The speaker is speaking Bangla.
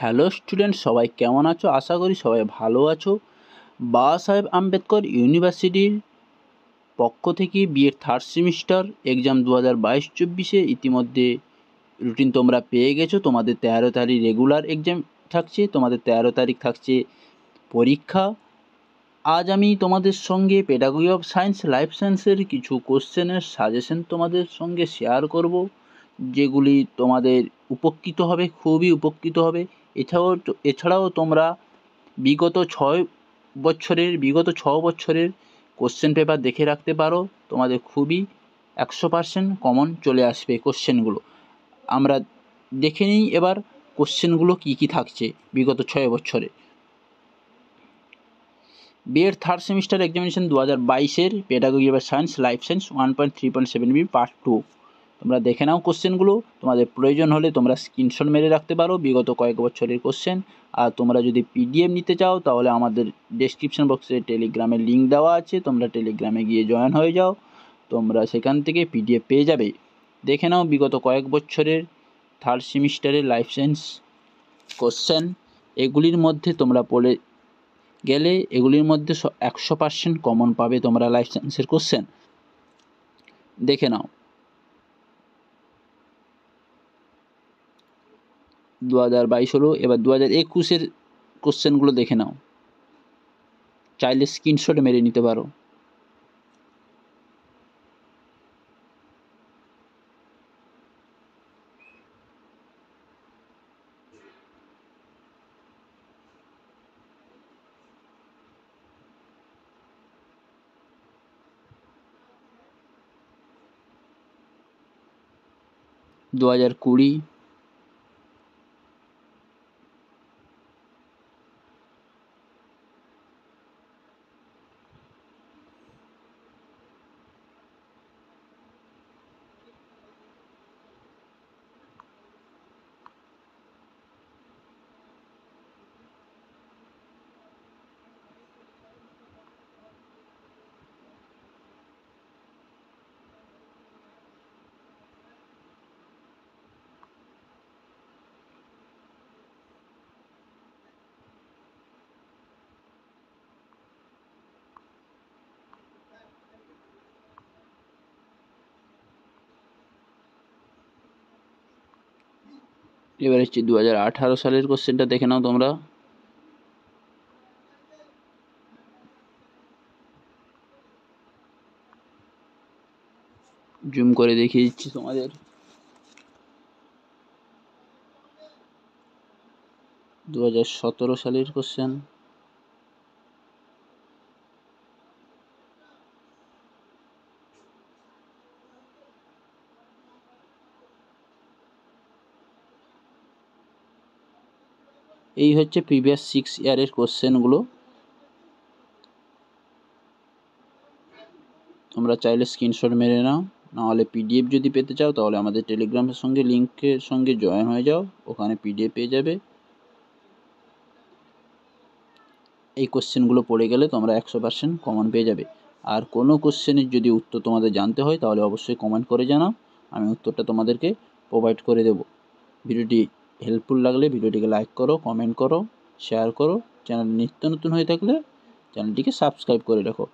হ্যালো স্টুডেন্ট, সবাই কেমন আছো? আশা করি সবাই ভালো আছো। বাবা সাহেব আম্বেদকর ইউনিভার্সিটির পক্ষ থেকে বিএড থার্ড সেমিস্টার এক্সাম 2022-24 ইতিমধ্যে রুটিন তোমরা পেয়ে গেছো। তোমাদের 13 তারিখ রেগুলার এক্সাম থাকছে, তোমাদের 13 তারিখ থাকছে পরীক্ষা। আজ আমি তোমাদের সঙ্গে পেডাগজি অফ সায়েন্স লাইফ সায়েন্সের কিছু কোশ্চেনের সাজেশন তোমাদের সঙ্গে শেয়ার করব, যেগুলি তোমাদের উপকৃত হবে, খুবই উপকৃত হবে। এছাড়াও তোমরা বিগত ছ বছরের কোশ্চেন পেপার দেখে রাখতে পারো। তোমাদের খুবই 100% কমন চলে আসবে কোশ্চেনগুলো। আমরা দেখে নিই এবার কোশ্চেনগুলো কী কী থাকছে বিগত 6 বছরে। বিএড থার্ড সেমিস্টার এক্সামিনেশন 2022-এর pedagogy of science life science 1.3.7b part 2। তোমরা দেখে নাও কোশ্চেনগুলো, তোমাদের প্রয়োজন হলে তোমরা স্ক্রিনশট মেরে রাখতে পারো বিগত কয়েক বছরের কোশ্চেন। আর তোমরা যদি পিডিএফ নিতে চাও তাহলে আমাদের ডেসক্রিপশন বক্সে টেলিগ্রামের লিঙ্ক দেওয়া আছে, তোমরা টেলিগ্রামে গিয়ে জয়েন হয়ে যাও, তোমরা সেখান থেকে পিডিএফ পেয়ে যাবে। দেখে নাও বিগত কয়েক বছরের থার্ড সেমিস্টারের লাইফ সায়েন্স কোশ্চেন। এগুলির মধ্যে তোমরা পড়ে গেলে এগুলির মধ্যে 100% কমন পাবে তোমরা লাইফ সায়েন্সের কোশ্চেন। দেখে নাও 2022 হলো, এবার 2021-এর কোশ্চেনগুলো দেখে নাও, চাইলে স্ক্রিনশট মেরে নিতে পারো। দু 2020, এবার হচ্ছে 2018 সালের কোশ্চেনটা দেখে নাও তোমরা। জুম করে দেখিয়ে দিচ্ছি তোমাদের। 2017 সালের কোশ্চেন। এই হচ্ছে প্রিভিয়াস 6 ইয়ারের কোশ্চেনগুলো। তোমরা চাইলে স্ক্রিনশট মেরে নাও, নাহলে পিডিএফ যদি পেতে চাও তাহলে আমাদের টেলিগ্রামের সঙ্গে লিঙ্কের সঙ্গে জয়েন হয়ে যাও, ওখানে পিডিএফ পেয়ে যাবে। এই কোশ্চেনগুলো পড়ে গেলে তোমরা 100% কমন পেয়ে যাবে। আর কোনো কোশ্চেনের যদি উত্তর তোমাদের জানতে হয় তাহলে অবশ্যই কমেন্ট করে জানাও, আমি উত্তরটা তোমাদেরকে প্রোভাইড করে দেব। ভিডিওটি হেল্পফুল লাগলে ভিডিওটিকে লাইক করো, কমেন্ট করো, শেয়ার করো। চ্যানেল নিত্য নতুন হয়ে থাকলে চ্যানেলটিকে সাবস্ক্রাইব করে রাখো।